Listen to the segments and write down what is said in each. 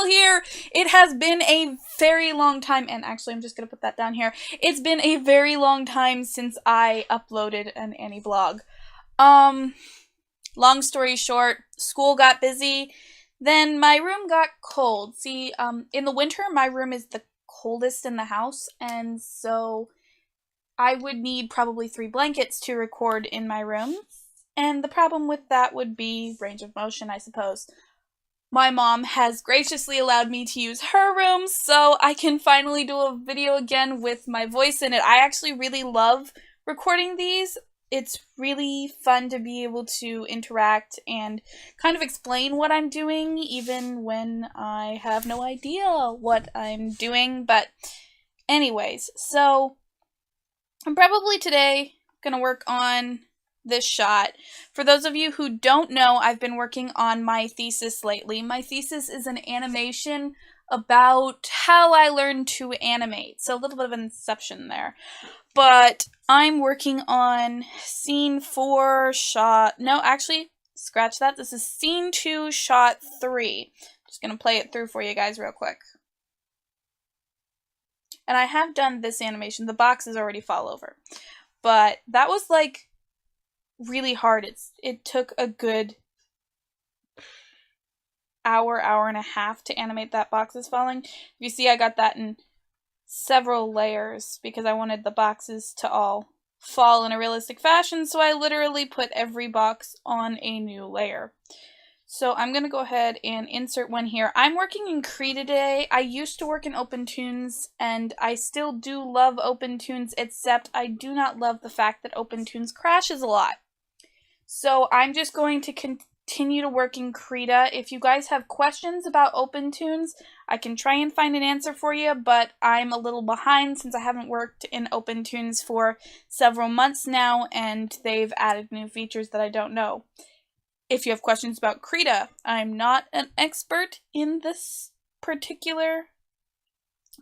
here. It has been a very long time, and actually I'm just gonna put that down here. It's been a very long time since I uploaded an aniblog. Long story short, school got busy, then my room got cold. See, in the winter, my room is the coldest in the house, and so I would need probably 3 blankets to record in my room. And the problem with that would be range of motion, I suppose. My mom has graciously allowed me to use her room, so I can finally do a video again with my voice in it. I actually really love recording these. It's really fun to be able to interact and kind of explain what I'm doing, even when I have no idea what I'm doing. But anyways, so I'm probably today gonna work on this shot. For those of you who don't know, I've been working on my thesis lately. My thesis is an animation about how I learned to animate. So a little bit of an inception there. But I'm working on scene 4, shot... No, actually, scratch that. This is scene 2, shot 3. Just gonna play it through for you guys real quick. And I have done this animation. The boxes already fall over. But that was like really hard. It took a good hour and a half to animate that boxes falling. You see, I got that in several layers because I wanted the boxes to all fall in a realistic fashion, so I literally put every box on a new layer. So I'm going to go ahead and insert one here. I'm working in Krita today. I used to work in OpenToons, and I still do love OpenToons, except I do not love the fact that OpenToons crashes a lot. So I'm just going to continue to work in Krita. If you guys have questions about OpenToons, I can try and find an answer for you, but I'm a little behind since I haven't worked in OpenToons for several months now, and they've added new features that I don't know. If you have questions about Krita, I'm not an expert in this particular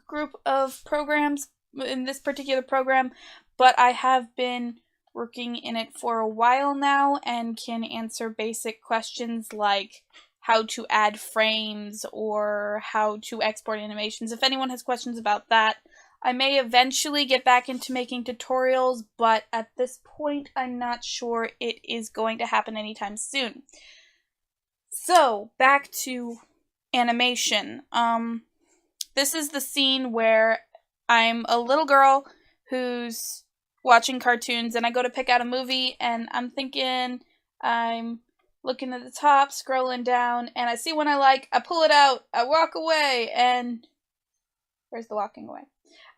group of programs, in this particular program, but I have been working in it for a while now and can answer basic questions like how to add frames or how to export animations. If anyone has questions about that, I may eventually get back into making tutorials, but at this point I'm not sure it is going to happen anytime soon. So, back to animation. This is the scene where I'm a little girl who's watching cartoons, and I go to pick out a movie, and I'm thinking, I'm looking at the top, scrolling down, and I see one I like, I pull it out, I walk away, and where's the walking away?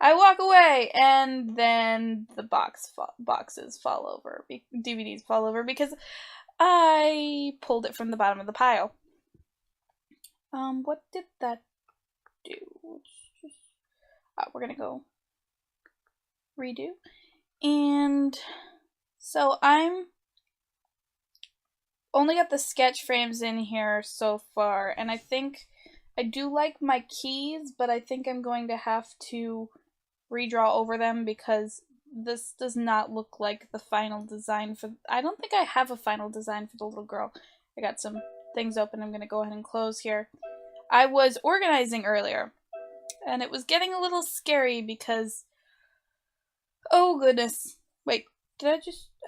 I walk away, and then the boxes fall over, DVDs fall over, because I pulled it from the bottom of the pile. What did that do? We're gonna go redo. And so I'm only got the sketch frames in here so far, and I think I do like my keys, but I think I'm going to have to redraw over them because this does not look like the final design for... I don't think I have a final design for the little girl. I got some things open I'm going to go ahead and close here. I was organizing earlier, and it was getting a little scary because... Oh goodness. Wait, I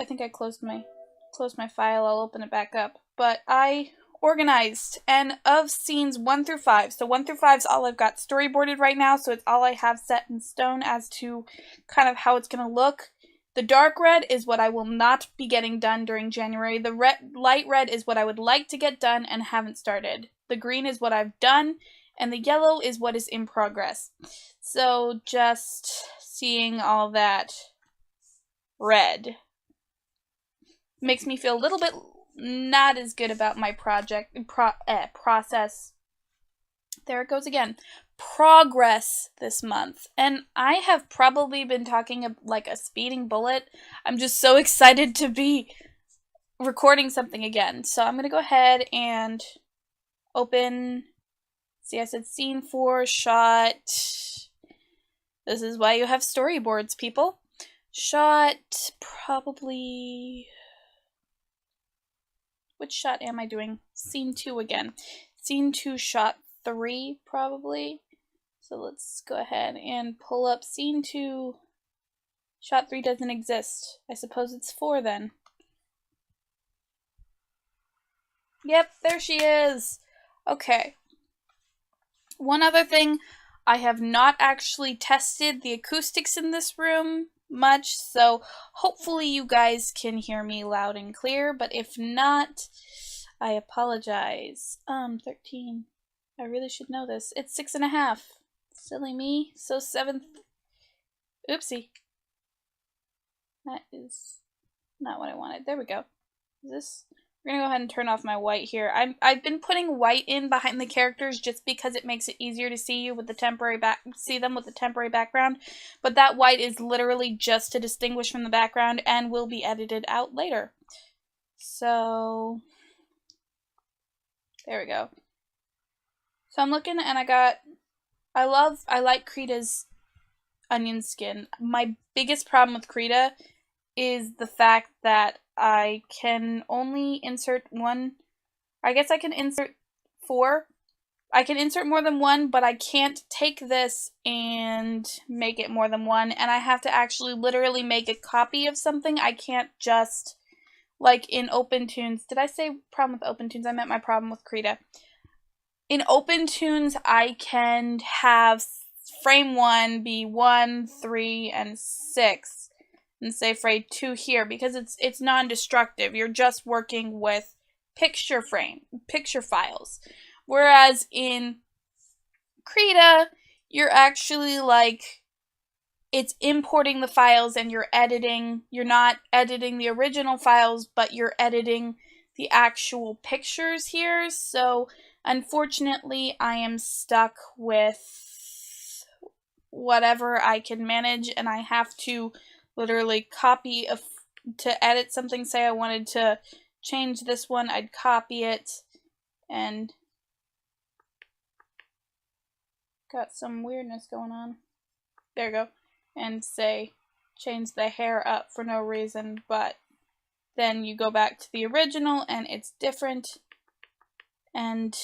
think I closed my file. I'll open it back up. But I organized, and of scenes 1 through 5. So 1 through 5 is all I've got storyboarded right now, so it's all I have set in stone as to kind of how it's going to look. The dark red is what I will not be getting done during January. The light red is what I would like to get done and haven't started. The green is what I've done, and the yellow is what is in progress. So just seeing all that red makes me feel a little bit not as good about my process. There it goes again. Progress this month. And I have probably been talking like a speeding bullet. I'm just so excited to be recording something again. So I'm going to go ahead and open... See, I said scene 4, shot... This is why you have storyboards, people. Shot, probably... Which shot am I doing? Scene 2 again. Scene 2, shot 3 probably. So let's go ahead and pull up scene 2. Shot 3 doesn't exist. I suppose it's 4 then. Yep, there she is. Okay. One other thing, I have not actually tested the acoustics in this room much, so hopefully you guys can hear me loud and clear, but if not, I apologize. 13. I really should know this. It's 6.5. Silly me. So 7th. Oopsie. That is not what I wanted. There we go. Is this? We're gonna go ahead and turn off my white here. I've been putting white in behind the characters just because it makes it easier to see you with the temporary them with the temporary background. But that white is literally just to distinguish from the background and will be edited out later. So there we go. So I'm looking and I like Krita's onion skin. My biggest problem with Krita is the fact that I can only insert one. I guess I can insert 4. I can insert more than 1, but I can't take this and make it more than 1. And I have to actually literally make a copy of something. I can't just, like in OpenTunes. Did I say problem with OpenTunes? I meant my problem with Krita. In OpenTunes, I can have frame 1 be 1, 3, and 6, and say frame 2 here because it's non-destructive. You're just working with picture files. Whereas in Krita, you're actually like, it's importing the files and you're editing. You're not editing the original files, but you're editing the actual pictures here. So unfortunately, I am stuck with whatever I can manage, and I have to literally copy to edit something. Say I wanted to change this one, I'd copy it, and got some weirdness going on. There you go. And say change the hair up for no reason, but then you go back to the original and it's different. And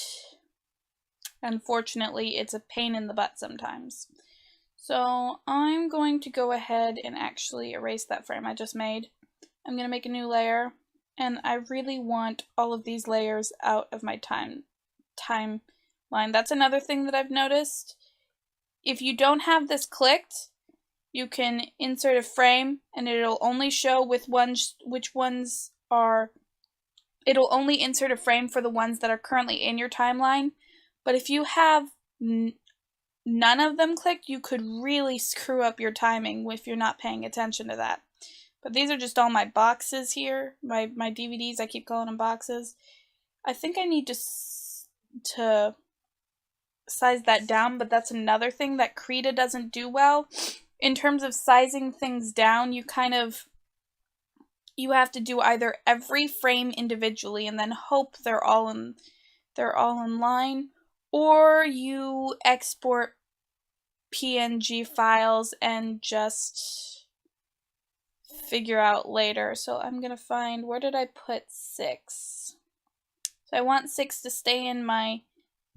unfortunately, it's a pain in the butt sometimes. So I'm going to go ahead and actually erase that frame I just made. I'm going to make a new layer, and I really want all of these layers out of my timeline. That's another thing that I've noticed. If you don't have this clicked, you can insert a frame and it'll only show which ones are. It'll only insert a frame for the ones that are currently in your timeline. But if you have none of them clicked, you could really screw up your timing if you're not paying attention to that. But these are just all my boxes here, my DVDs. I keep calling them boxes. I think I need to size that down, but that's another thing that Krita doesn't do well. In terms of sizing things down, you have to do either every frame individually and then hope they're all in line, or you export PNG files and just figure out later. So I'm gonna find, where did I put 6? So I want 6 to stay in my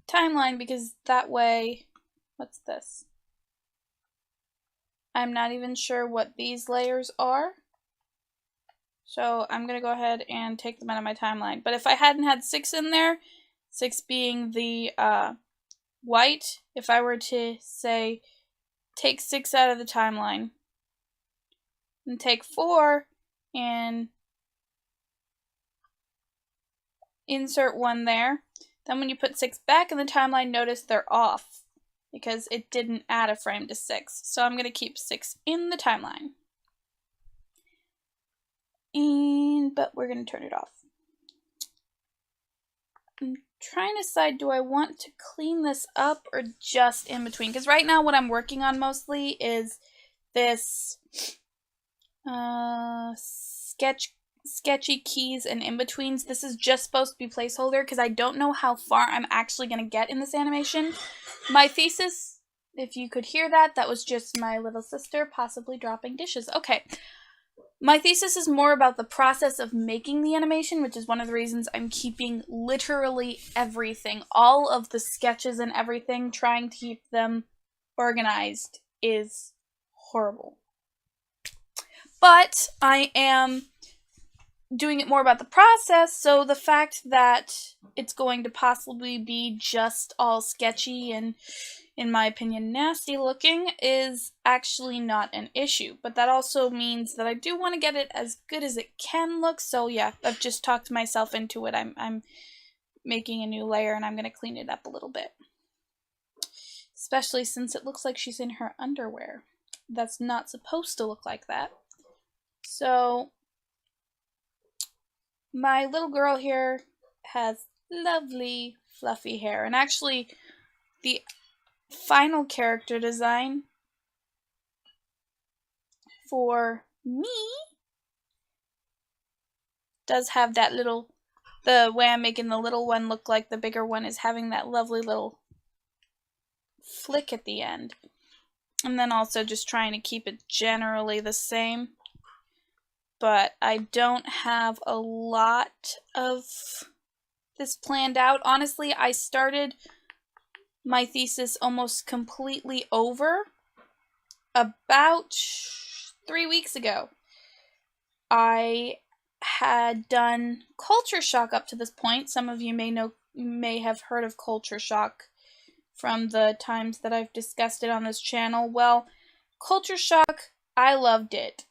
timeline because that way, what's this? I'm not even sure what these layers are. So I'm going to go ahead and take them out of my timeline. But if I hadn't had 6 in there, 6 being the white, if I were to say take 6 out of the timeline and take 4 and insert 1 there, then when you put 6 back in the timeline, notice they're off because it didn't add a frame to 6. So I'm going to keep 6 in the timeline. But we're going to turn it off. I'm trying to decide, do I want to clean this up or just in between? Because right now what I'm working on mostly is this sketchy keys and in-betweens. This is just supposed to be placeholder because I don't know how far I'm actually going to get in this animation. My thesis, if you could hear that, that was just my little sister possibly dropping dishes. Okay. My thesis is more about the process of making the animation, which is one of the reasons I'm keeping literally everything. All of the sketches and everything, trying to keep them organized is horrible. But I am doing it more about the process, so the fact that it's going to possibly be just all sketchy and, in my opinion, nasty looking is actually not an issue. But that also means that I do want to get it as good as it can look, so yeah, I've just talked myself into it. I'm making a new layer and I'm going to clean it up a little bit. Especially since it looks like she's in her underwear. That's not supposed to look like that. So my little girl here has lovely fluffy hair, and actually the final character design for me does have that little, the way I'm making the little one look like the bigger one is having that lovely little flick at the end. And then also just trying to keep it generally the same. But I don't have a lot of this planned out. Honestly, I started my thesis almost completely over about 3 weeks ago. I had done culture shock up to this point. Some of you may have heard of culture shock from the times that I've discussed it on this channel. Well, culture shock, I loved it.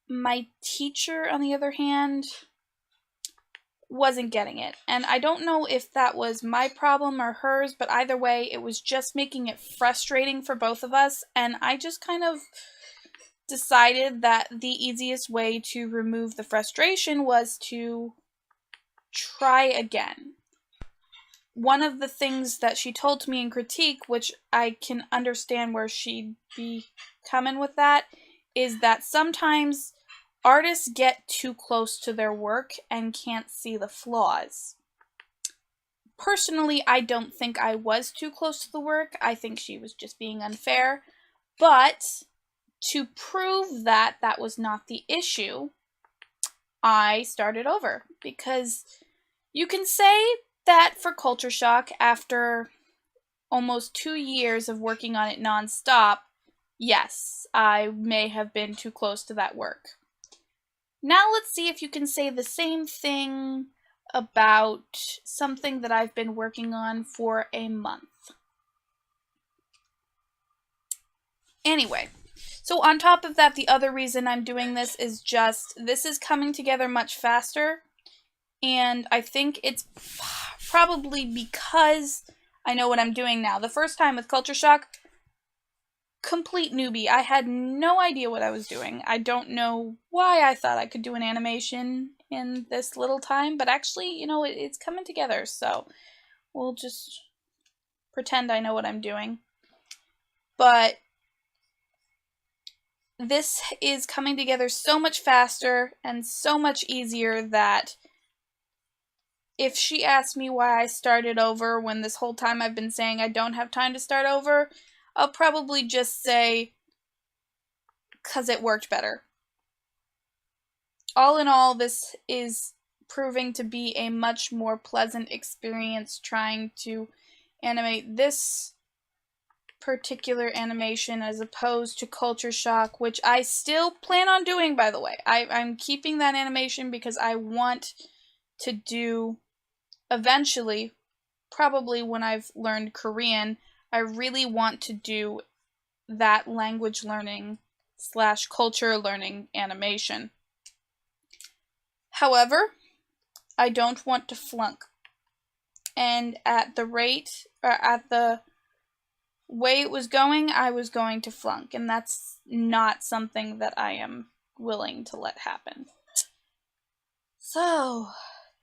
My teacher, on the other hand, wasn't getting it. And I don't know if that was my problem or hers, but either way, it was just making it frustrating for both of us. And I just kind of decided that the easiest way to remove the frustration was to try again. One of the things that she told me in critique, which I can understand where she'd be coming with that, is that sometimes artists get too close to their work and can't see the flaws. Personally, I don't think I was too close to the work. I think she was just being unfair. But to prove that that was not the issue, I started over. Because you can say that for Culture Shock, after almost 2 years of working on it nonstop, yes, I may have been too close to that work. Now let's see if you can say the same thing about something that I've been working on for a month. Anyway, so on top of that, the other reason I'm doing this is just, this is coming together much faster, and I think it's probably because I know what I'm doing now. The first time with Culture Shock, complete newbie. I had no idea what I was doing. I don't know why I thought I could do an animation in this little time, but actually, you know, it's coming together, so we'll just pretend I know what I'm doing. But this is coming together so much faster and so much easier that if she asked me why I started over when this whole time I've been saying I don't have time to start over, I'll probably just say, 'cause it worked better. All in all, this is proving to be a much more pleasant experience trying to animate this particular animation as opposed to Culture Shock, which I still plan on doing, by the way. I'm keeping that animation because I want to do, eventually, probably when I've learned Korean, I really want to do that language learning / culture learning animation. However, I don't want to flunk. And at the rate, or at the way it was going, I was going to flunk. And that's not something that I am willing to let happen. So,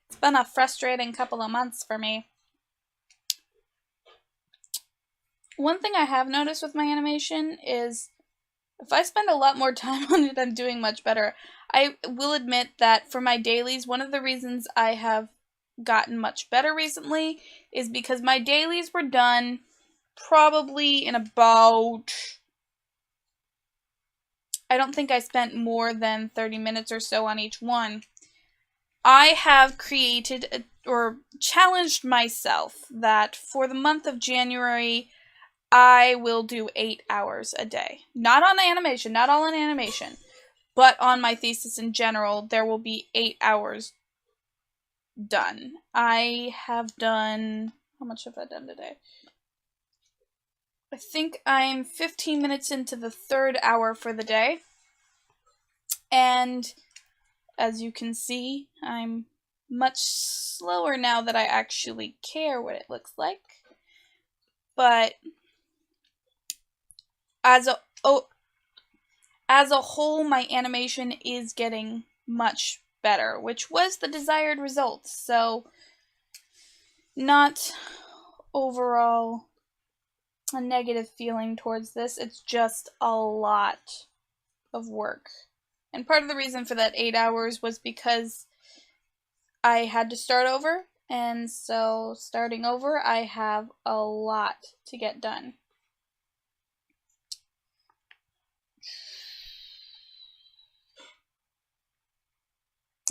it's been a frustrating couple of months for me. One thing I have noticed with my animation is if I spend a lot more time on it, I'm doing much better. I will admit that for my dailies, one of the reasons I have gotten much better recently is because my dailies were done probably in about I don't think I spent more than 30 minutes or so on each one. I have created or challenged myself that for the month of January, I will do 8 hours a day. Not on animation, not all on animation, but on my thesis in general, there will be 8 hours done. I have done, how much have I done today? I think I'm 15 minutes into the 3rd hour for the day. And as you can see, I'm much slower now that I actually care what it looks like. But as a whole, my animation is getting much better, which was the desired result. So, not overall a negative feeling towards this. It's just a lot of work. And part of the reason for that 8 hours was because I had to start over, and so starting over, I have a lot to get done.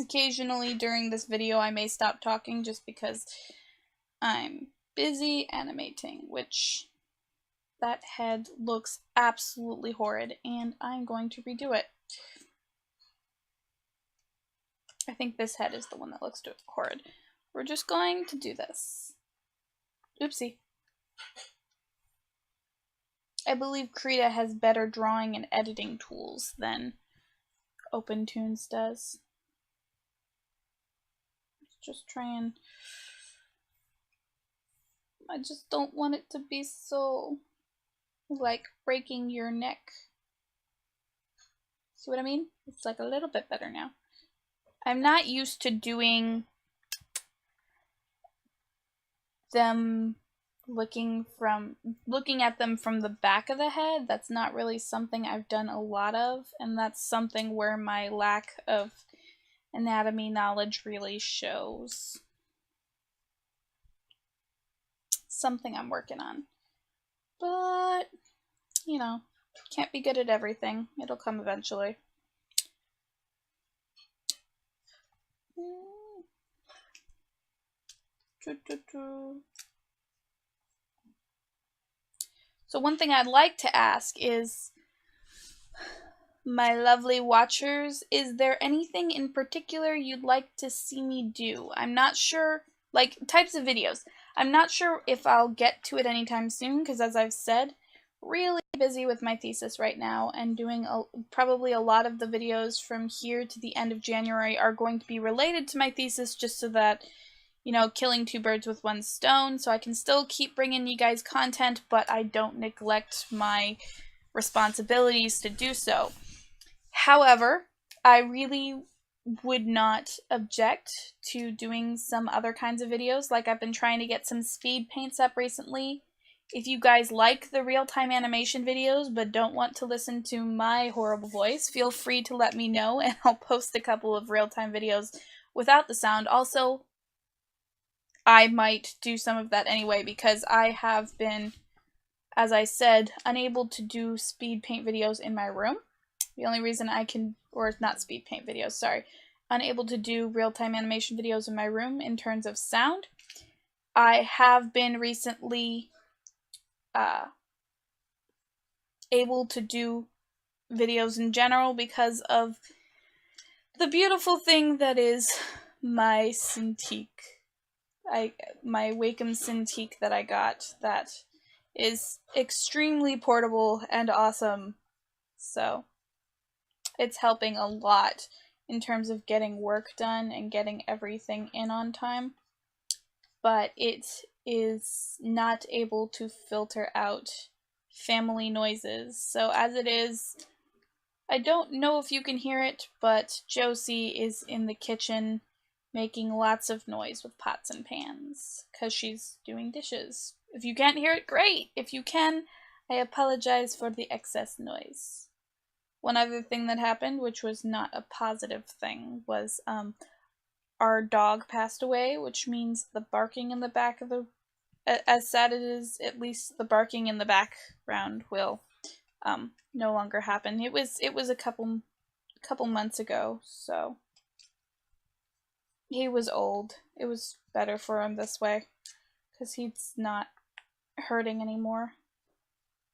Occasionally during this video, I may stop talking just because I'm busy animating, which that head looks absolutely horrid, and I'm going to redo it. I think this head is the one that looks horrid. We're just going to do this. Oopsie. I believe Krita has better drawing and editing tools than OpenToonz does. Let's just try and... I just don't want it to be so, like, breaking your neck. See what I mean? It's like a little bit better now. I'm not used to doing them looking at them from the back of the head. That's not really something I've done a lot of, and that's something where my lack of anatomy knowledge really shows. Something I'm working on. But, you know, can't be good at everything. It'll come eventually. So one thing I'd like to ask is, my lovely watchers, is there anything in particular you'd like to see me do? I'm not sure, like, types of videos. I'm not sure if I'll get to it anytime soon, because as I've said, really busy with my thesis right now, and doing probably a lot of the videos from here to the end of January are going to be related to my thesis, just so that, you know, killing 2 birds with 1 stone, so I can still keep bringing you guys content, but I don't neglect my responsibilities to do so. However, I really would not object to doing some other kinds of videos. Like, I've been trying to get some speed paints up recently. If you guys like the real-time animation videos but don't want to listen to my horrible voice, feel free to let me know, and I'll post a couple of real-time videos without the sound. Also, I might do some of that anyway, because I have been, as I said, unable to do speed paint videos in my room. The only reason I can, or not speed paint videos, sorry, unable to do real-time animation videos in my room in terms of sound. I have been recently able to do videos in general because of the beautiful thing that is my Cintiq. My Wacom Cintiq that I got, that is extremely portable and awesome. So it's helping a lot in terms of getting work done and getting everything in on time. But it is not able to filter out family noises. So as it is, I don't know if you can hear it, but Josie is in the kitchen making lots of noise with pots and pans because she's doing dishes. If you can't hear it, great. If you can, I apologize for the excess noise. One other thing that happened, which was not a positive thing, was our dog passed away, which means the barking in the back of the, as sad it is, at least the barking in the background will no longer happen. It was a couple months ago, so he was old. It was better for him this way because he's not hurting anymore.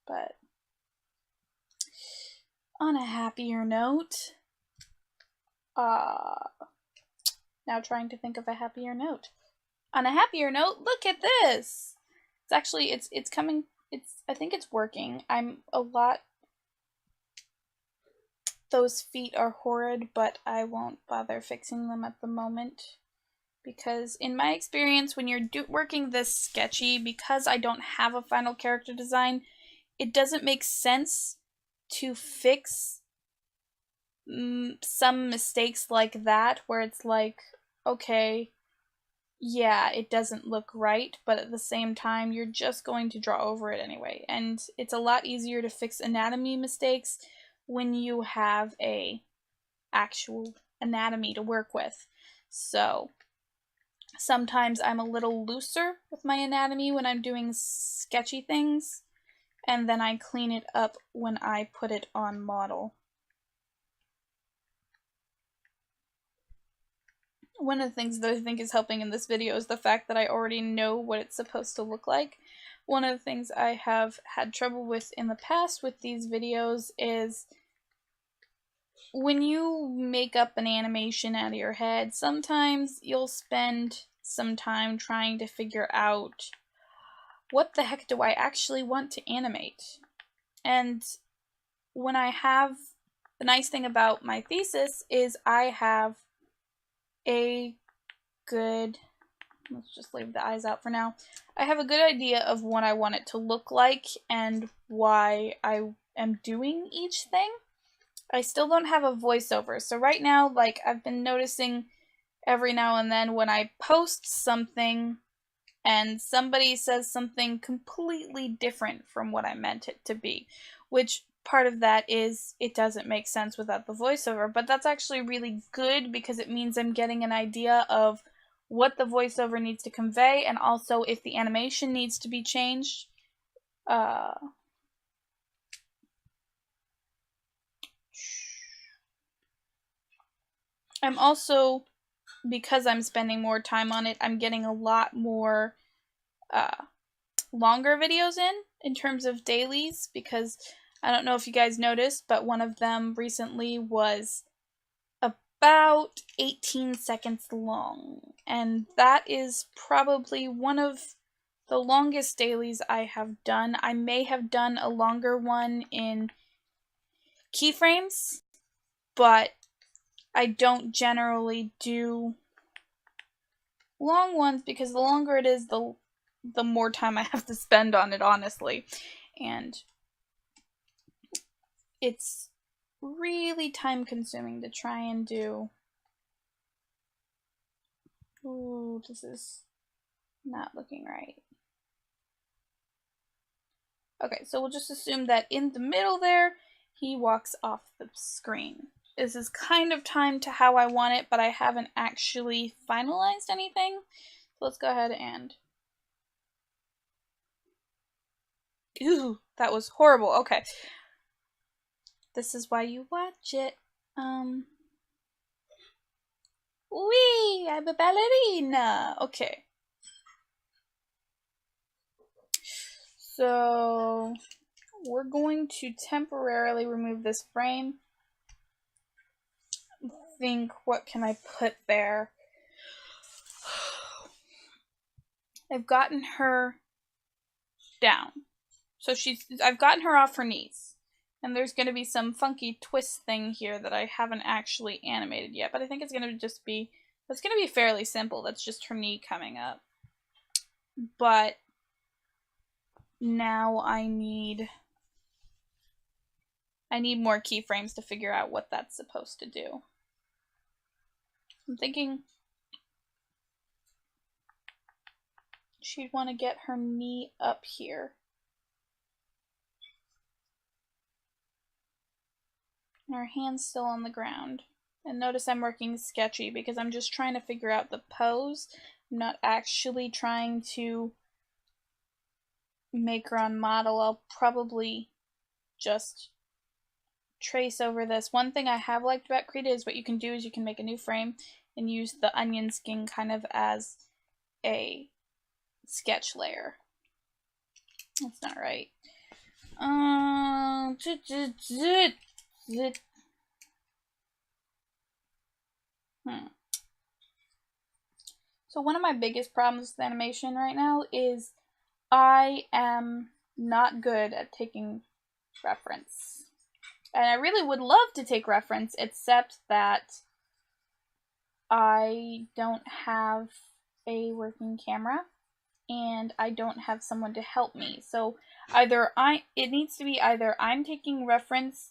But on a happier note, now trying to think of a happier note. On a happier note, look at this. It's actually it's coming. I think it's working. Those feet are horrid, but I won't bother fixing them at the moment. Because in my experience, when you're working this sketchy, because I don't have a final character design, it doesn't make sense to fix some mistakes like that, where it's like, okay, yeah, it doesn't look right, but at the same time, you're just going to draw over it anyway. And it's a lot easier to fix anatomy mistakes when you have a actual anatomy to work with. So sometimes I'm a little looser with my anatomy when I'm doing sketchy things, and then I clean it up when I put it on model. One of the things that I think is helping in this video is the fact that I already know what it's supposed to look like. One of the things I have had trouble with in the past with these videos is when you make up an animation out of your head, sometimes you'll spend some time trying to figure out what the heck do I actually want to animate. And when I have, the nice thing about my thesis is I have a good, let's just leave the eyes out for now. I have a good idea of what I want it to look like and why I am doing each thing. I still don't have a voiceover, so right now, like, I've been noticing every now and then when I post something and somebody says something completely different from what I meant it to be, which part of that is it doesn't make sense without the voiceover, but that's actually really good because it means I'm getting an idea of what the voiceover needs to convey, and also if the animation needs to be changed. I'm also, because I'm spending more time on it, I'm getting a lot more longer videos in terms of dailies, because I don't know if you guys noticed, but one of them recently was about 18 seconds long, and that is probably one of the longest dailies I have done. I may have done a longer one in keyframes, but I don't generally do long ones because the longer it is, the more time I have to spend on it, honestly. And it's really time consuming to try and do. Ooh, this is not looking right. Okay, so we'll just assume that in the middle there, he walks off the screen. This is kind of timed to how I want it, but I haven't actually finalized anything. So let's go ahead and... Ooh, that was horrible. Okay. This is why you watch it. Wee! I'm a ballerina! Okay. So... we're going to temporarily remove this frame. Think, what can I put there? I've gotten her down. So I've gotten her off her knees. And there's going to be some funky twist thing here that I haven't actually animated yet. But I think it's going to just be, it's going to be fairly simple. That's just her knee coming up. But now I need more keyframes to figure out what that's supposed to do. I'm thinking she'd want to get her knee up here. And her hand's still on the ground. And notice I'm working sketchy because I'm just trying to figure out the pose. I'm not actually trying to make her on model. I'll probably just trace over this. One thing I have liked about Krita is what you can do is you can make a new frame and use the onion skin kind of as a sketch layer. That's not right. So one of my biggest problems with animation right now is I am not good at taking reference. And I really would love to take reference, except that I don't have a working camera and I don't have someone to help me. So it needs to be either I'm taking reference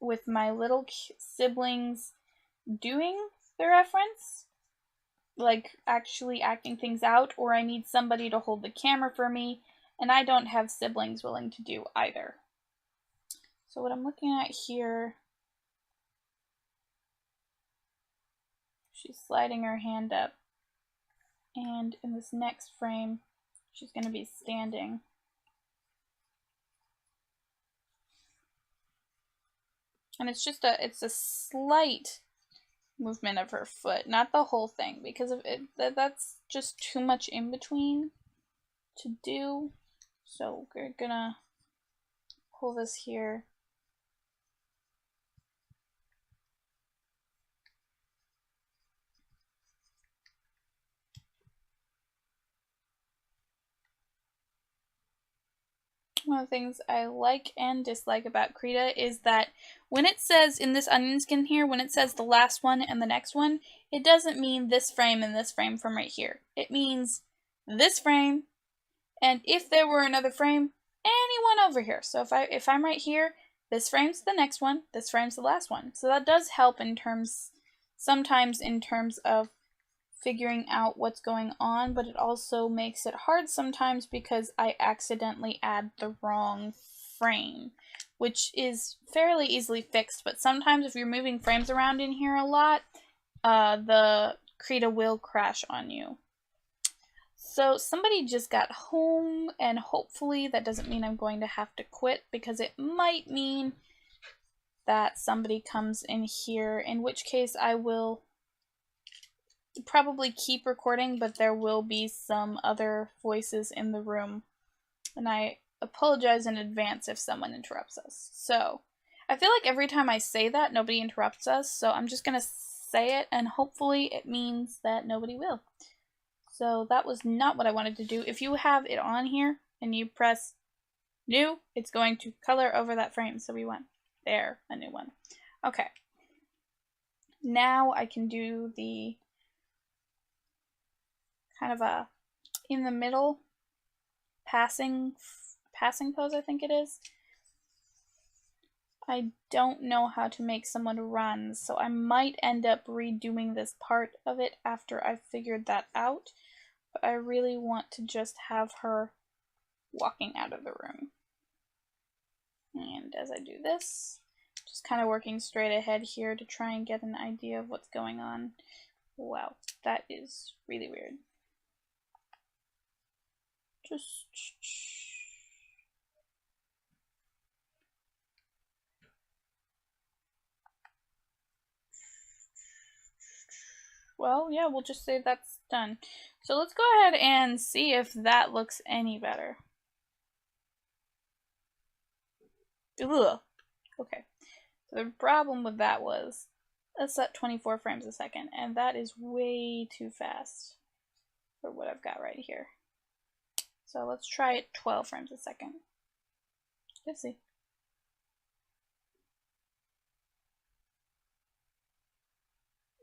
with my little siblings doing the reference, like actually acting things out, or I need somebody to hold the camera for me, and I don't have siblings willing to do either. So what I'm looking at here, she's sliding her hand up, and in this next frame, she's going to be standing. And it's a slight movement of her foot, not the whole thing, because of it, that's just too much in between to do. So we're gonna pull this here. One of the things I like and dislike about Krita is that when it says in this onion skin here, when it says the last one and the next one, it doesn't mean this frame and this frame from right here. It means this frame, and if there were another frame, anyone over here. So if I'm right here, this frame's the next one, this frame's the last one. So that does help sometimes in terms of figuring out what's going on, but it also makes it hard sometimes because I accidentally add the wrong frame, which is fairly easily fixed, but sometimes if you're moving frames around in here a lot, the Krita will crash on you. So somebody just got home, and hopefully that doesn't mean I'm going to have to quit, because it might mean that somebody comes in here, in which case I will probably keep recording, but there will be some other voices in the room, and I apologize in advance if someone interrupts us. So I feel like every time I say that, nobody interrupts us, so I'm just gonna say it, and hopefully it means that nobody will. So that was not what I wanted to do. If you have it on here and you press new, it's going to color over that frame. So we went there, a new one. Okay. Now I can do the kind of a in the middle passing pose, I think it is. I don't know how to make someone run, so I might end up redoing this part of it after I've figured that out. But I really want to just have her walking out of the room. And as I do this, just kind of working straight ahead here to try and get an idea of what's going on. Wow, that is really weird. Just... Well, yeah, we'll just say that's done. So let's go ahead and see if that looks any better. Ugh. Okay. So the problem with that was, that's at 24 frames a second, and that is way too fast for what I've got right here. So let's try it 12 frames a second. Let's see.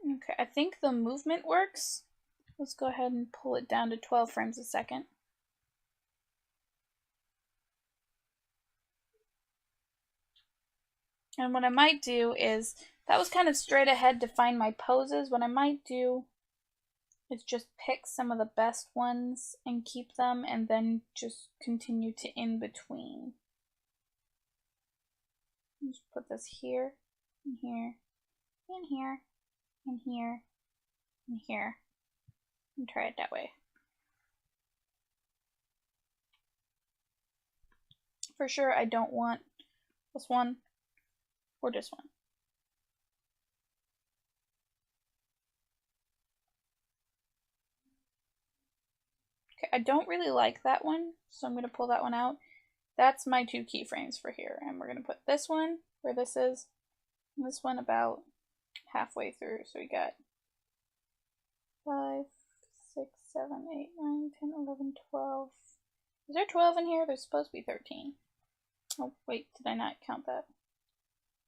Okay, I think the movement works. Let's go ahead and pull it down to 12 frames a second. And what I might do is, that was kind of straight ahead to find my poses. What I might do is just pick some of the best ones and keep them, and then just continue to in between. Just put this here, and here, and here, and here, and here, and try it that way. For sure, I don't want This one, or this one. Okay, I don't really like that one, so I'm going to pull that one out. That's my 2 keyframes for here, and we're going to put this one where this is, and this one about halfway through. So we got 5, 6, 7, 8, 9, 10, 11, 12. Is there 12 in here? There's supposed to be 13. Oh, wait, did I not count that?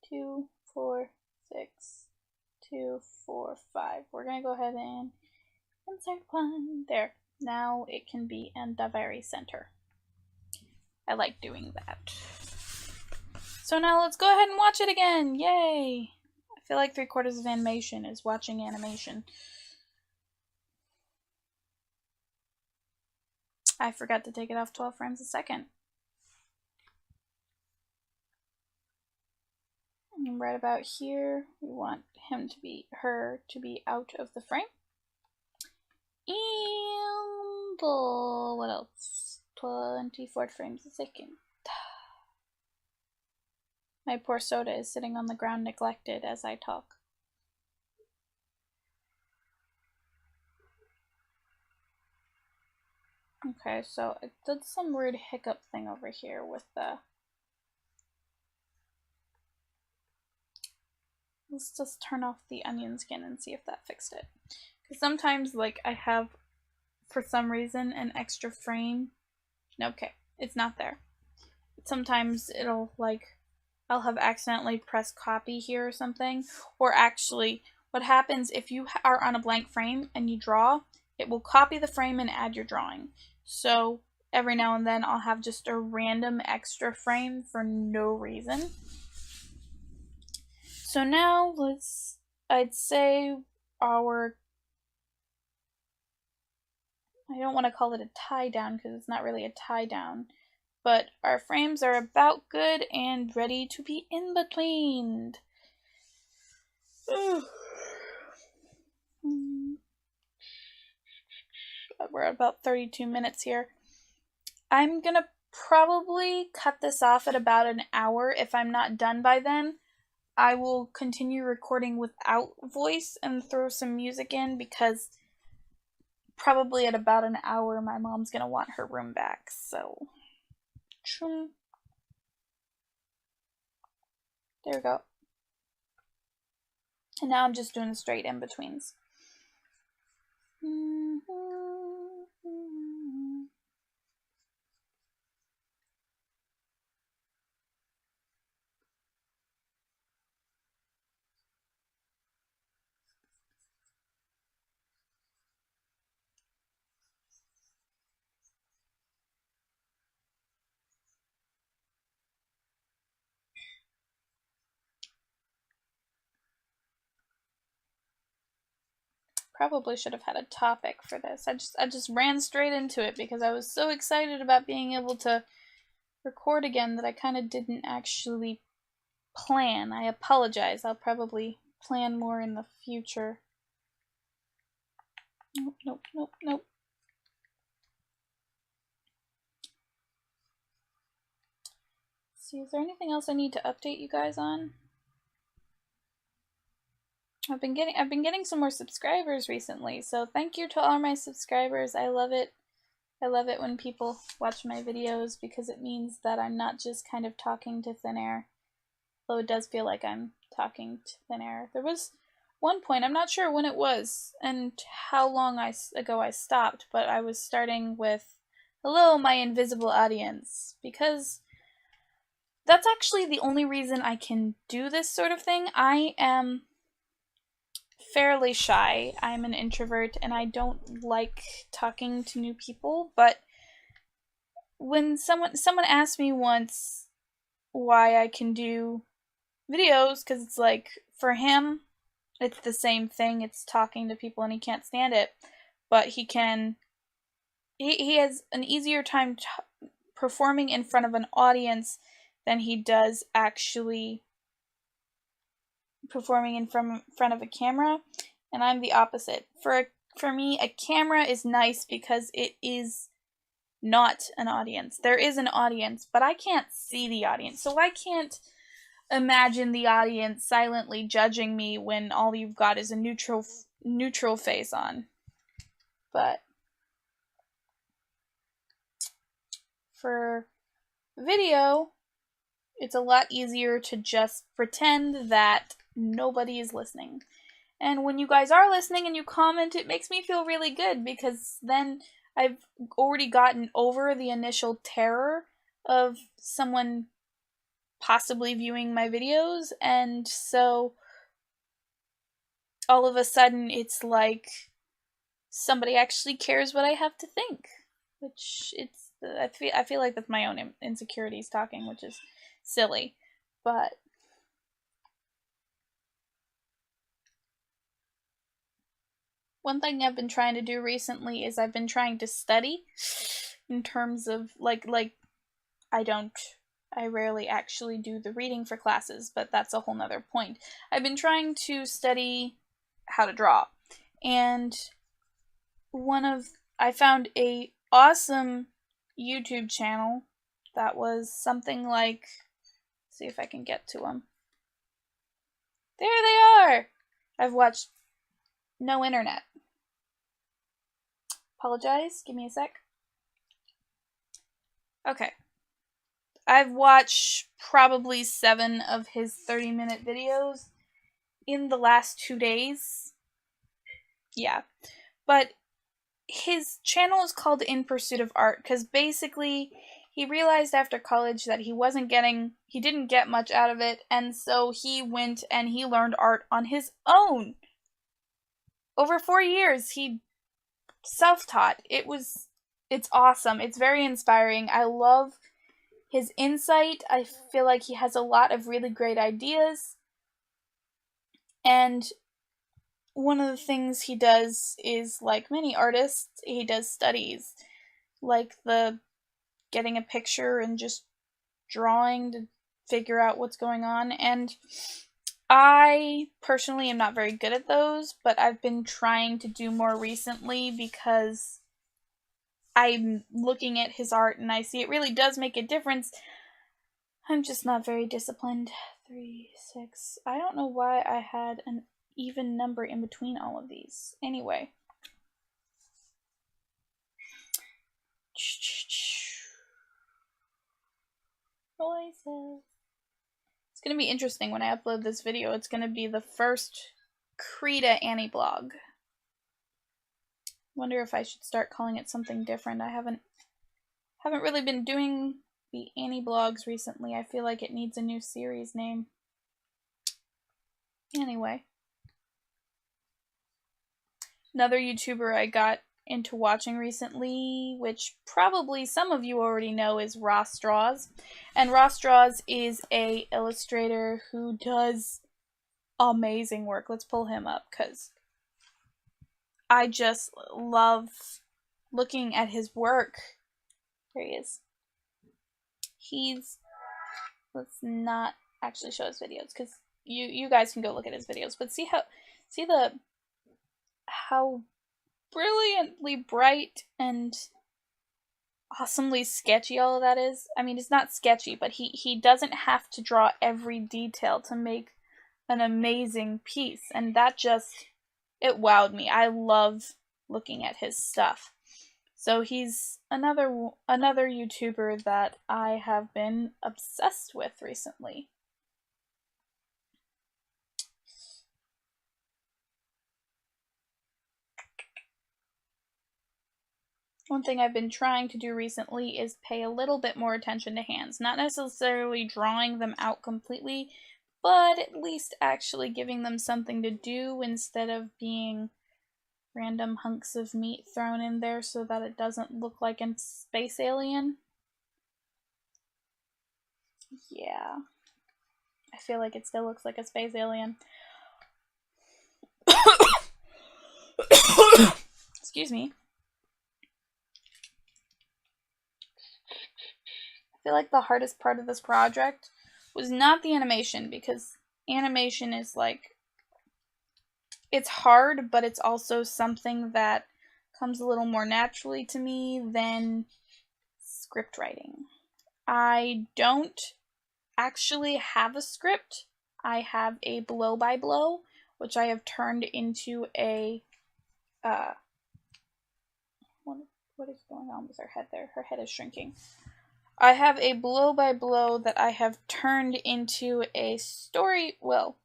2, 4, 6, 2, 4, 5. We're going to go ahead and insert one. There. Now it can be in the very center. I like doing that. So now let's go ahead and watch it again. Yay! I feel like 3/4 of animation is watching animation. I forgot to take it off 12 frames a second. And right about here, we want her to be out of the frame. And what else? 24 frames a second. My poor soda is sitting on the ground neglected as I talk. Okay, so it did some weird hiccup thing over here with the... Let's just turn off the onion skin and see if that fixed it. Because sometimes, like, I have, for some reason, an extra frame. Okay, it's not there. Sometimes it'll, like, I'll have accidentally pressed copy here or something. Or actually, what happens if you are on a blank frame and you draw, it will copy the frame and add your drawing. So every now and then I'll have just a random extra frame for no reason. So now I'd say our, I don't want to call it a tie down because it's not really a tie down, but our frames are about good and ready to be in betweened. We're at about 32 minutes here. I'm gonna probably cut this off at about an hour. If I'm not done by then, I will continue recording without voice and throw some music in, because probably at about an hour my mom's gonna want her room back. So there we go. And now I'm just doing the straight in-betweens. Probably should have had a topic for this. I just ran straight into it because I was so excited about being able to record again that I kind of didn't actually plan. I apologize. I'll probably plan more in the future. Nope, nope, nope, nope. Let's see, is there anything else I need to update you guys on? I've been getting some more subscribers recently, so thank you to all my subscribers. I love it. I love it when people watch my videos because it means that I'm not just kind of talking to thin air. Though it does feel like I'm talking to thin air. There was one point, I'm not sure when it was and how long ago I stopped, but I was starting with, "Hello, my invisible audience," because that's actually the only reason I can do this sort of thing. I am fairly shy. I'm an introvert and I don't like talking to new people, but when someone asked me once why I can do videos, because it's like, for him it's the same thing, it's talking to people and he can't stand it, but he has an easier time performing in front of an audience than he does actually performing in front of a camera, and I'm the opposite. For me, a camera is nice because it is not an audience. There is an audience, but I can't see the audience, so I can't imagine the audience silently judging me when all you've got is a neutral face on. But for video, it's a lot easier to just pretend that nobody is listening. And when you guys are listening and you comment, it makes me feel really good, because then I've already gotten over the initial terror of someone possibly viewing my videos, and so all of a sudden it's like somebody actually cares what I have to think, which I feel like that's my own insecurities talking, which is silly, but one thing I've been trying to do recently is I've been trying to study in terms of like I rarely actually do the reading for classes, but that's a whole nother point. I've been trying to study how to draw, and I found a awesome YouTube channel that was something like, see if I can get to them. There they are! I've watched no internet. Apologize, give me a sec. Okay. I've watched probably 7 of his 30-minute videos in the last 2 days. Yeah. But his channel is called In Pursuit of Art, because basically he realized after college that he didn't get much out of it, and so he went and he learned art on his own. Over 4 years, he self-taught. It's awesome. It's very inspiring. I love his insight. I feel like he has a lot of really great ideas. And one of the things he does is, like many artists, he does studies. Like the getting a picture and just drawing to figure out what's going on. And I personally am not very good at those, but I've been trying to do more recently because I'm looking at his art and I see it really does make a difference. I'm just not very disciplined. 3, 6. I don't know why I had an even number in between all of these. Anyway. Voices. It's going to be interesting when I upload this video. It's going to be the first Krita aniblog. Wonder if I should start calling it something different. I haven't really been doing the aniblogs recently. I feel like it needs a new series name. Anyway. Another YouTuber I got into watching recently, which probably some of you already know, is Ross Draws. And Ross Draws is a illustrator who does amazing work. Let's pull him up, because I just love looking at his work. There he is. Let's not actually show his videos, because you guys can go look at his videos, but see how brilliantly bright and awesomely sketchy all of that is. I mean, it's not sketchy, but he doesn't have to draw every detail to make an amazing piece, and that just, it wowed me. I love looking at his stuff. So he's another YouTuber that I have been obsessed with recently. One thing I've been trying to do recently is pay a little bit more attention to hands. Not necessarily drawing them out completely, but at least actually giving them something to do instead of being random hunks of meat thrown in there so that it doesn't look like a space alien. Yeah. I feel like it still looks like a space alien. Excuse me. I feel like the hardest part of this project was not the animation, because animation is like, it's hard, but it's also something that comes a little more naturally to me than script writing. I don't actually have a script. I have a blow by blow, which I have turned into a what is going on with her head there? Her head is shrinking. I have a blow by blow that I have turned into a story, well,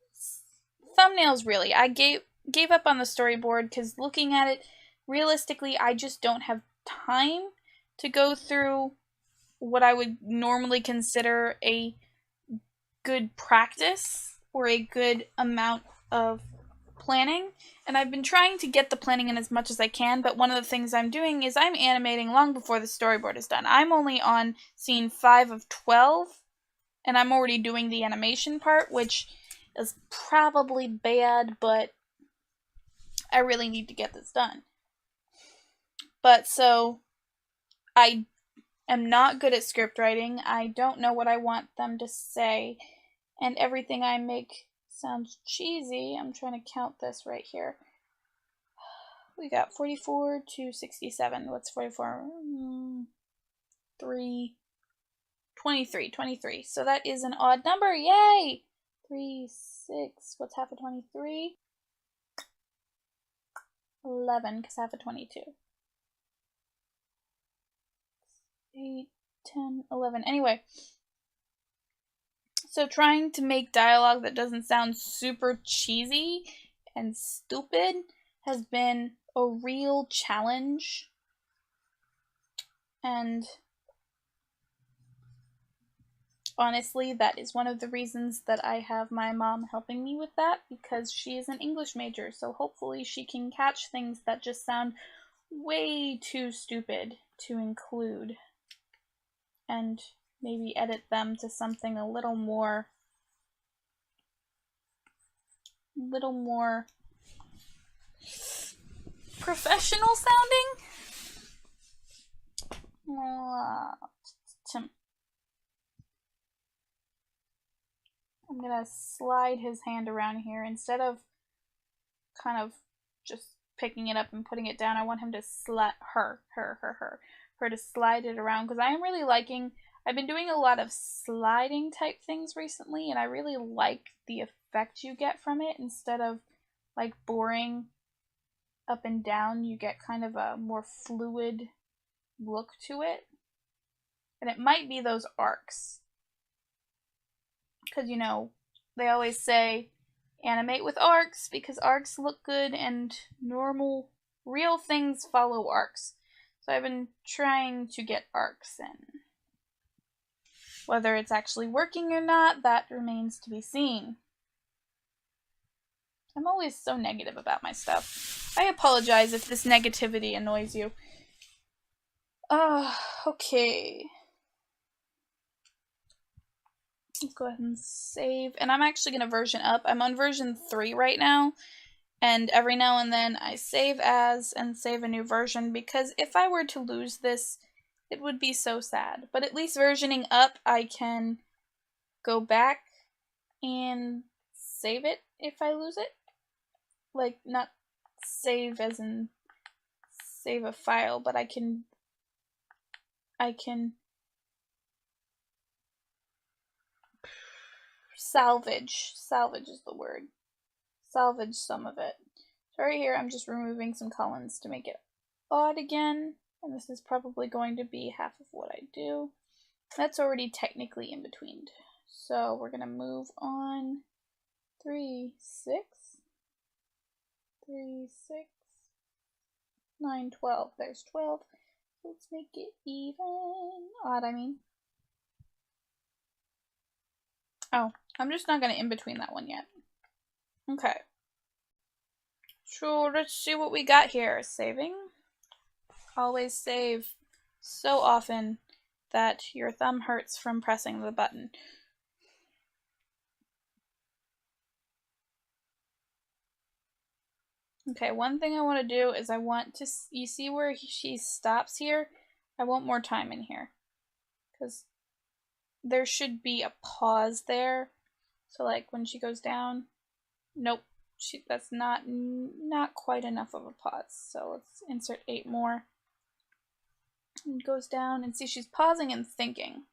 thumbnails really. I gave up on the storyboard because looking at it realistically, I just don't have time to go through what I would normally consider a good practice or a good amount of planning. And I've been trying to get the planning in as much as I can, but one of the things I'm doing is I'm animating long before the storyboard is done. I'm only on scene 5 of 12, and I'm already doing the animation part, which is probably bad, but I really need to get this done. But so, I am not good at script writing. I don't know what I want them to say, and everything I make sounds cheesy. I'm trying to count this right here. We got 44 to 67. What's 44? 3. 23. 23. So that is an odd number. Yay! 3, 6. What's half of 23? 11, because half of 22. 8, 10, 11. Anyway. So trying to make dialogue that doesn't sound super cheesy and stupid has been a real challenge. And honestly, that is one of the reasons that I have my mom helping me with that, because she is an English major, so hopefully she can catch things that just sound way too stupid to include and maybe edit them to something a little more professional sounding. I'm gonna slide his hand around here instead of kind of just picking it up and putting it down. I want him to slide her to slide it around, because I am really liking. I've been doing a lot of sliding type things recently, and I really like the effect you get from it. Instead of like boring up and down, you get kind of a more fluid look to it. And it might be those arcs, because you know they always say animate with arcs because arcs look good and normal real things follow arcs. So I've been trying to get arcs in. Whether it's actually working or not, that remains to be seen. I'm always so negative about my stuff. I apologize if this negativity annoys you. Okay. Let's go ahead and save. And I'm actually going to version up. I'm on version 3 right now. And every now and then I save as and save a new version, because if I were to lose this, it would be so sad. But at least versioning up, I can go back and save it if I lose it. Like, not save as in save a file, but I can salvage. Salvage is the word. Salvage some of it. So right here, I'm just removing some columns to make it odd again. And this is probably going to be half of what I do. That's already technically in between. So we're going to move on. 3, 6. 3, 6. 9, 12. There's 12. Let's make it even. Odd, I mean. Oh, I'm just not going to in between that one yet. Okay. So let's see what we got here. Saving. Always save so often that your thumb hurts from pressing the button. Okay, one thing I want to do is I want to, you see where she stops here? I want more time in here, because there should be a pause there. So like when she goes down, nope, that's not quite enough of a pause. So let's insert 8 more. And goes down, and see she's pausing and thinking.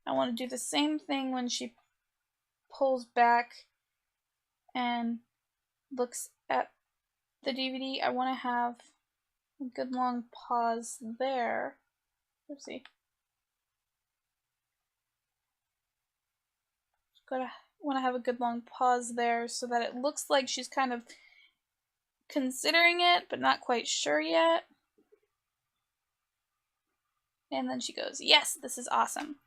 I want to do the same thing when she pulls back and looks at the DVD. I want to have a good long pause there. Oopsie. Want to have a good long pause there so that it looks like she's kind of considering it, but not quite sure yet. And then she goes, yes, this is awesome.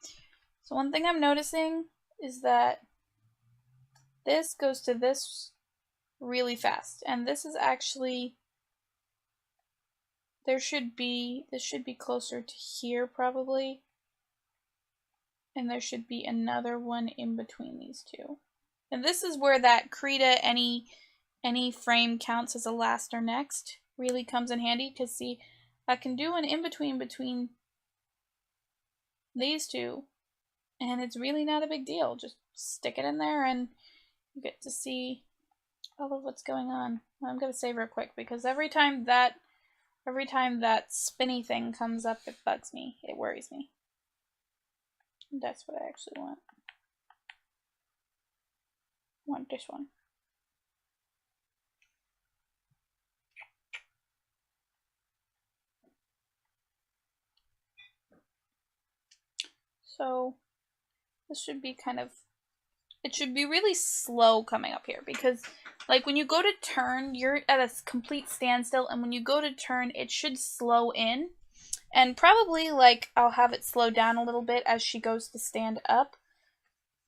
So one thing I'm noticing is that this goes to this really fast. And this is actually, this should be closer to here probably. And there should be another one in between these two. And this is where that Krita any frame counts as a last or next really comes in handy, because see, I can do an in-between between these two, and it's really not a big deal. Just stick it in there and you get to see all of what's going on. I'm gonna save real quick because every time that spinny thing comes up, it bugs me. It worries me. That's what I actually want. I want this one. So this should be kind of, it should be really slow coming up here, because like when you go to turn, you're at a complete standstill, and when you go to turn, it should slow in. And probably like I'll have it slow down a little bit as she goes to stand up.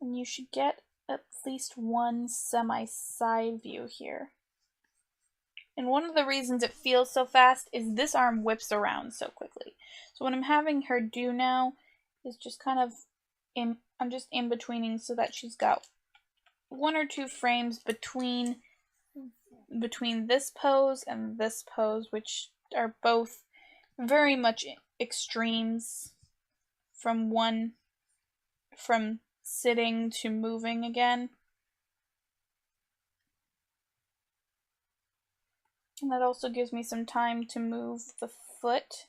And you should get at least one semi-side view here. And one of the reasons it feels so fast is this arm whips around so quickly. So what I'm having her do now is just kind of, I'm just in-betweening so that she's got 1 or 2 frames between this pose and this pose, which are both very much extremes from sitting to moving again. And that also gives me some time to move the foot.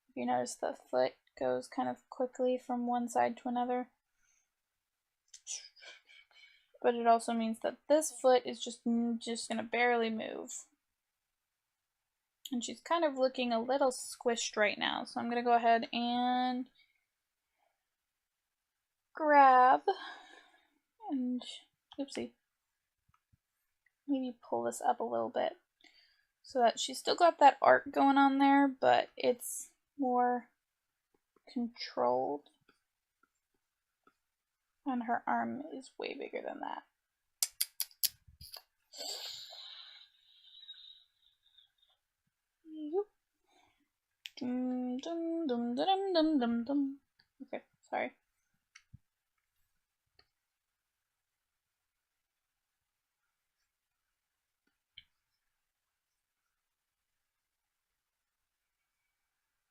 If you notice, the foot goes kind of quickly from one side to another. But it also means that this foot is just gonna barely move. And she's kind of looking a little squished right now. So I'm gonna go ahead and grab and, oopsie, maybe pull this up a little bit so that she's still got that arc going on there, but it's more controlled. And her arm is way bigger than that. Okay, sorry.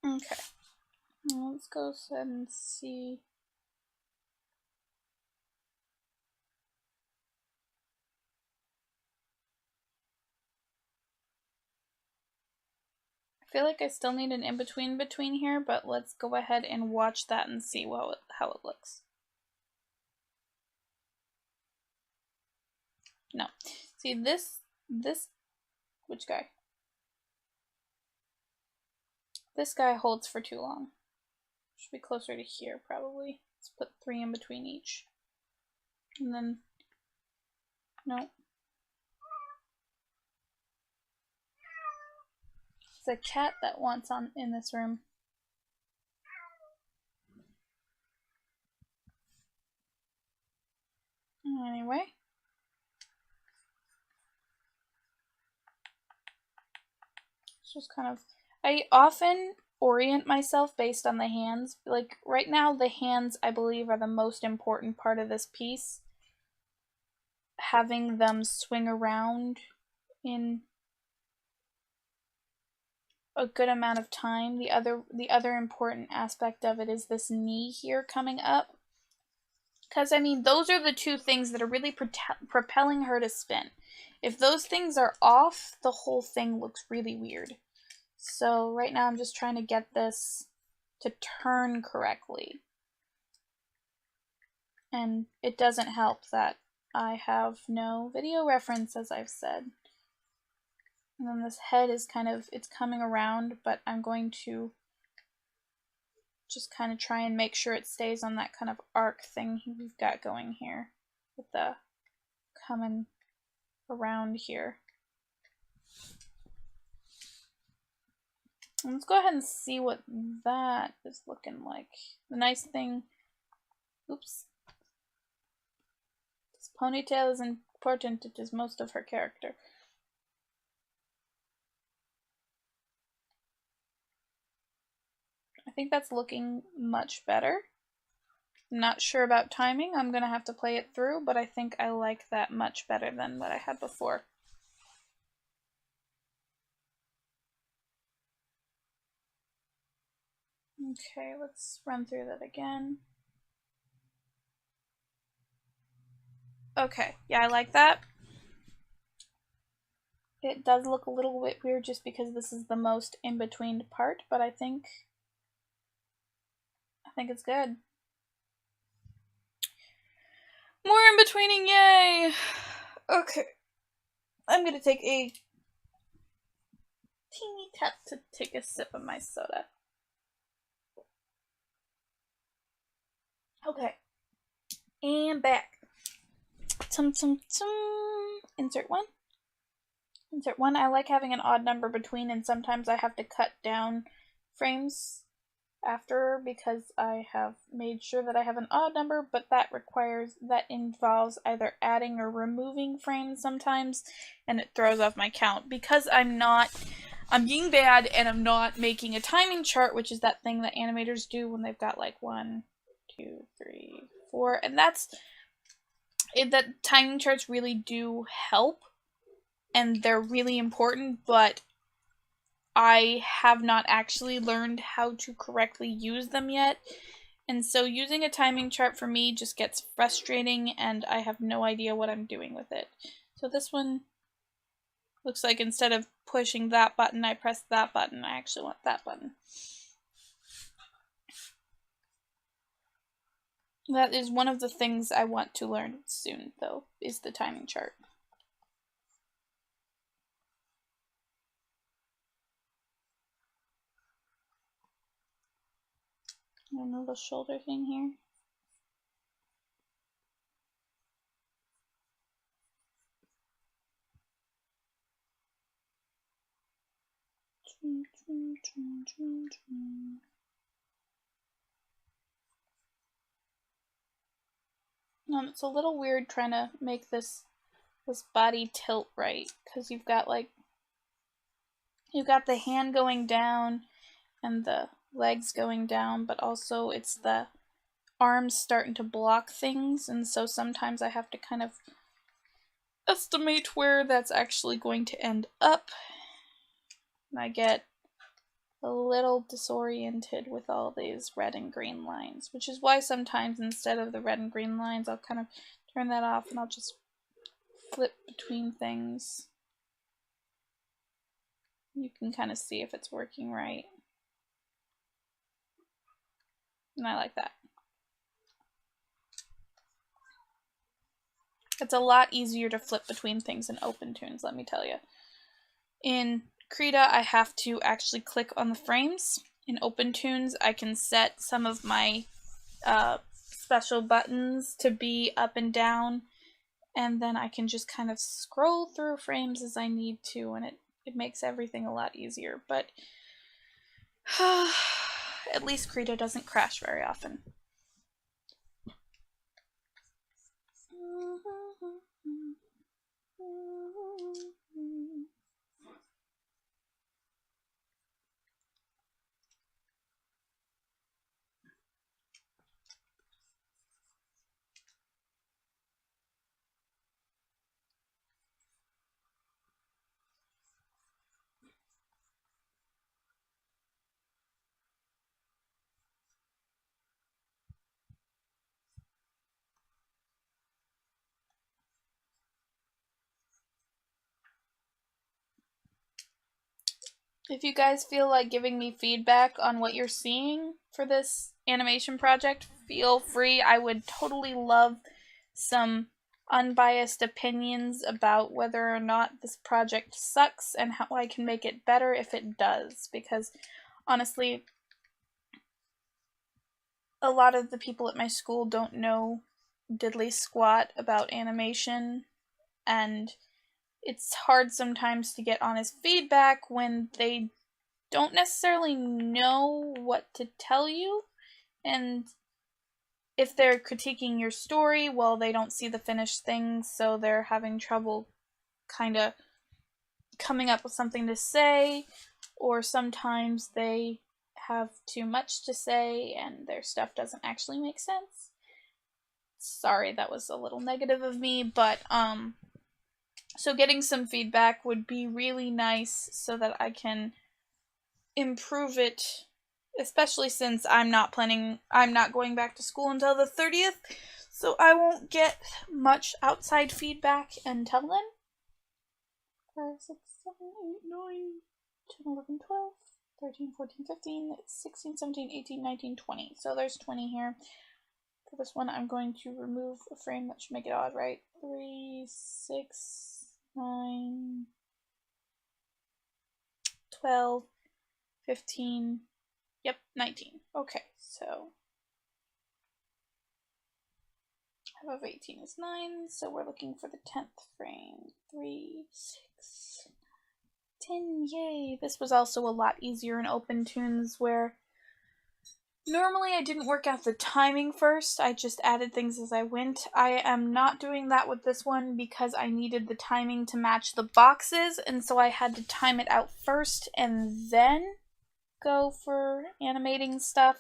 Okay, now let's go ahead and see. I feel like I still need an in-between here, but let's go ahead and watch that and see how it looks. No. See, this, which guy? This guy holds for too long. Should be closer to here, probably. Let's put 3 in between each. And then, no. It's a cat that wants on in this room. Anyway. It's just kind of, I often orient myself based on the hands. Like right now, the hands, I believe, are the most important part of this piece. Having them swing around in a good amount of time. The other important aspect of it is this knee here coming up. Because, I mean, those are the 2 things that are really propelling her to spin. If those things are off, the whole thing looks really weird. So right now I'm just trying to get this to turn correctly. And it doesn't help that I have no video reference, as I've said. And then this head is kind of, it's coming around, but I'm going to just kind of try and make sure it stays on that kind of arc thing we've got going here with the coming around here. And let's go ahead and see what that is looking like. The nice thing, oops, this ponytail is important. It is most of her character. I think that's looking much better. I'm not sure about timing. I'm going to have to play it through, but I think I like that much better than what I had before. Okay, let's run through that again. Okay, yeah, I like that. It does look a little bit weird just because this is the most in-between part, but I think it's good. More in-betweening, yay! Okay. I'm gonna take a teeny tap to take a sip of my soda. Okay. And back. Insert one. Insert one. I like having an odd number between, and sometimes I have to cut down frames after because I have made sure that I have an odd number, but that involves either adding or removing frames sometimes, and it throws off my count because I'm being bad and I'm not making a timing chart, which is that thing that animators do when they've got like 1, 2, 3, 4, and that timing charts really do help and they're really important, but I have not actually learned how to correctly use them yet. And so using a timing chart for me just gets frustrating and I have no idea what I'm doing with it. So this one looks like instead of pushing that button, I press that button. I actually want that button. That is one of the things I want to learn soon, though, is the timing chart. And a little shoulder thing here. It's a little weird trying to make this body tilt right, because you've got the hand going down and the legs going down, but also it's the arms starting to block things, and so sometimes I have to kind of estimate where that's actually going to end up. And I get a little disoriented with all these red and green lines, which is why sometimes instead of the red and green lines, I'll kind of turn that off and I'll just flip between things. You can kind of see if it's working right. And I like that. It's a lot easier to flip between things in OpenToons, let me tell you. In Krita, I have to actually click on the frames. In OpenToons, I can set some of my special buttons to be up and down, and then I can just kind of scroll through frames as I need to, and it makes everything a lot easier, but at least Krita doesn't crash very often. If you guys feel like giving me feedback on what you're seeing for this animation project, feel free. I would totally love some unbiased opinions about whether or not this project sucks and how I can make it better if it does, because honestly, a lot of the people at my school don't know diddly squat about animation, and it's hard sometimes to get honest feedback when they don't necessarily know what to tell you, and if they're critiquing your story, well, they don't see the finished thing, so they're having trouble kind of coming up with something to say, or sometimes they have too much to say and their stuff doesn't actually make sense. Sorry, that was a little negative of me, but so getting some feedback would be really nice so that I can improve it, especially since I'm not going back to school until the 30th, so I won't get much outside feedback until then. 5, 6, 7, 8, 9, 10, 11, 12, 13, 14, 15, 16, 17, 18, 19, 20. So there's 20 here. For this one, I'm going to remove a frame. That should make it odd, right? 3, 6, 9, 12, 15, yep, 19. Okay, so half of 18 is 9, so we're looking for the 10th frame. 3, 6, 10, yay! This was also a lot easier in OpenTunes, where normally I didn't work out the timing first, I just added things as I went. I am not doing that with this one because I needed the timing to match the boxes, and so I had to time it out first and then go for animating stuff.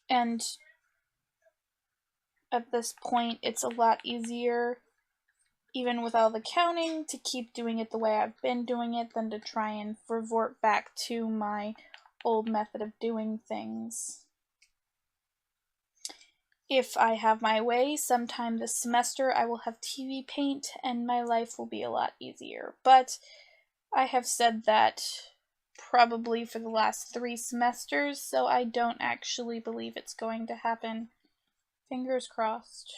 And at this point, it's a lot easier, even with all the counting, to keep doing it the way I've been doing it than to try and revert back to my old method of doing things. If I have my way, sometime this semester I will have TV paint and my life will be a lot easier. But I have said that probably for the last 3 semesters, so I don't actually believe it's going to happen. Fingers crossed.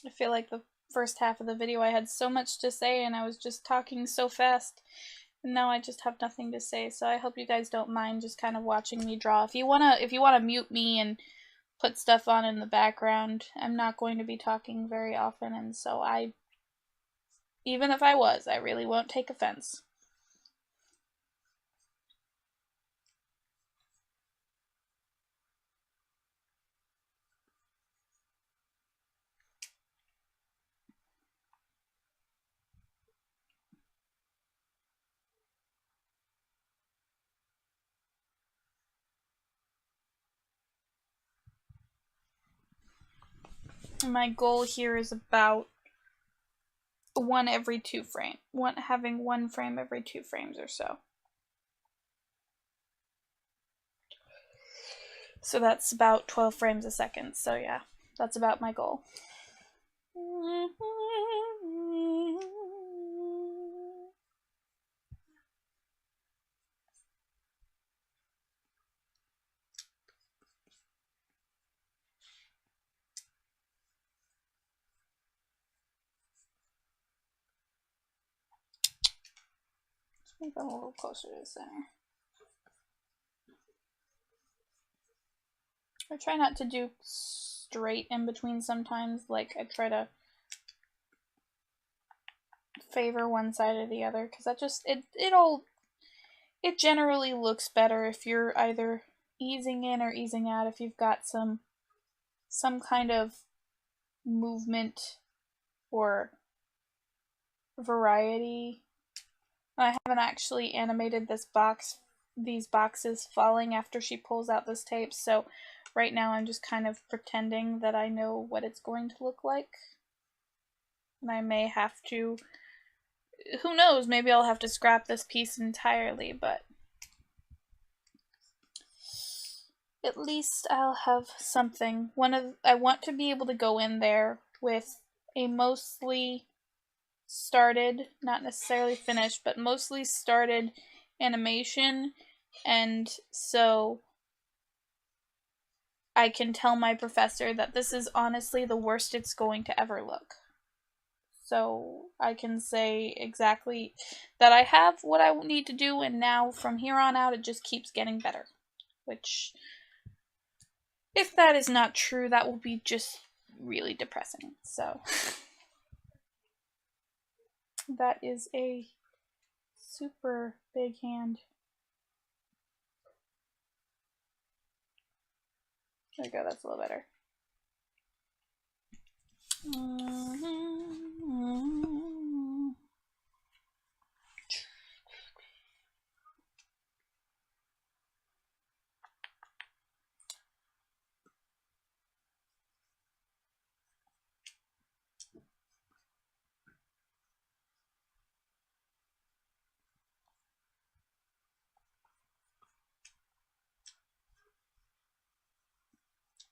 I feel like the first half of the video I had so much to say and I was just talking so fast, and now I just have nothing to say, so I hope you guys don't mind just kind of watching me draw. If you wanna mute me and put stuff on in the background, I'm not going to be talking very often, and so even if I was, I really won't take offense. My goal here is about having one frame every 2 frames or so. So that's about 12 frames a second. So yeah, that's about my goal. Let's move a little closer to the center. I try not to do straight in between sometimes, like I try to favor one side or the other, because that just, it generally looks better if you're either easing in or easing out, if you've got some kind of movement or variety. I haven't actually animated these boxes falling after she pulls out this tape, so right now I'm just kind of pretending that I know what it's going to look like. And I may have to, who knows, maybe I'll have to scrap this piece entirely, but at least I'll have something. I want to be able to go in there with a mostly started, not necessarily finished, but mostly started animation, and so I can tell my professor that this is honestly the worst it's going to ever look. So I can say exactly that I have what I need to do, and now from here on out it just keeps getting better. Which, if that is not true, that will be just really depressing. So that is a super big hand. There we go, that's a little better.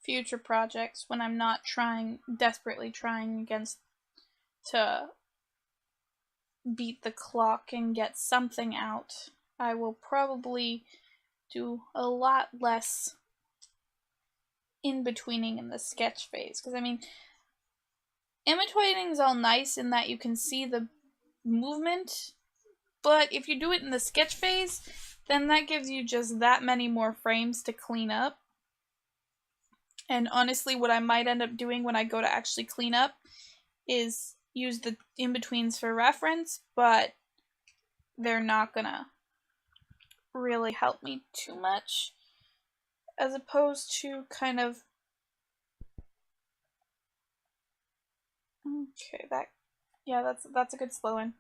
Future projects, when I'm not desperately trying to beat the clock and get something out, I will probably do a lot less in-betweening in the sketch phase. Because, I mean, in-betweening is all nice in that you can see the movement, but if you do it in the sketch phase, then that gives you just that many more frames to clean up. And honestly, what I might end up doing when I go to actually clean up is use the in-betweens for reference, but they're not gonna really help me too much, as opposed to kind of, okay, that's a good slow in,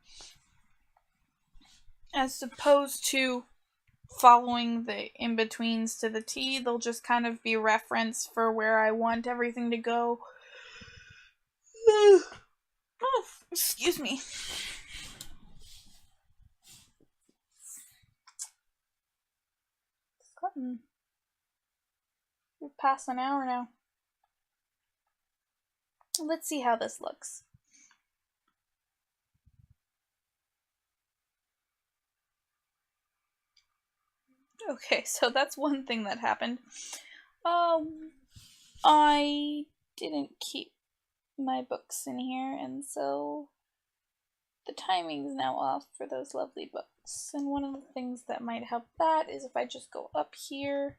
as opposed to following the in-betweens to the T. They'll just kind of be reference for where I want everything to go. Oh, excuse me. We're past an hour now. Let's see how this looks. Okay, so that's one thing that happened. I didn't keep my books in here, and so the timing's now off for those lovely books. And one of the things that might help that is if I just go up here.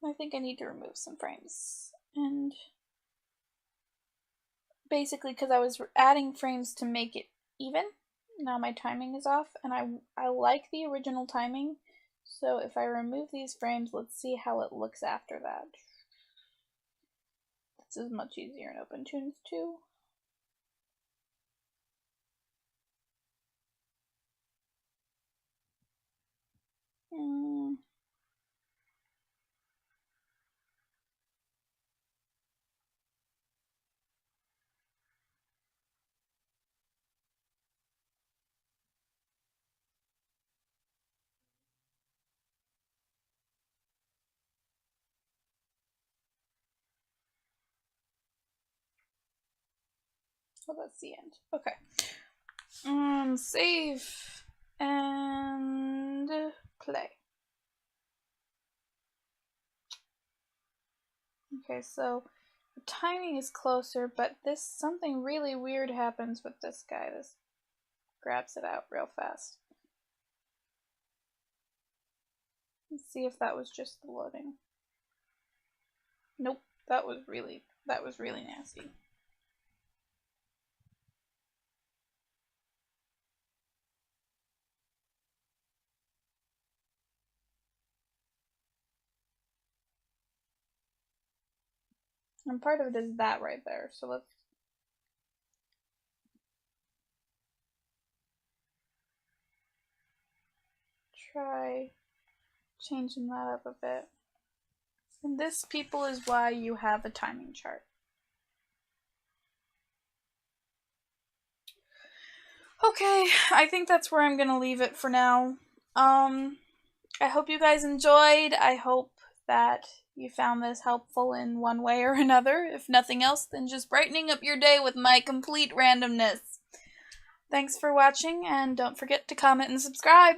I think I need to remove some frames. And basically, because I was adding frames to make it even, now my timing is off, and I like the original timing. So if I remove these frames, let's see how it looks after that. This is much easier in OpenTunes too. Well, that's the end. Okay. Save and play. Okay, so the timing is closer, but something really weird happens with this guy. This grabs it out real fast. Let's see if that was just the loading. Nope, that was really nasty. And part of it is that right there, so let's try changing that up a bit. And this, people, is why you have a timing chart. Okay, I think that's where I'm gonna leave it for now. I hope you guys enjoyed. I hope that you found this helpful in one way or another. If nothing else, then just brightening up your day with my complete randomness. Thanks for watching, and don't forget to comment and subscribe.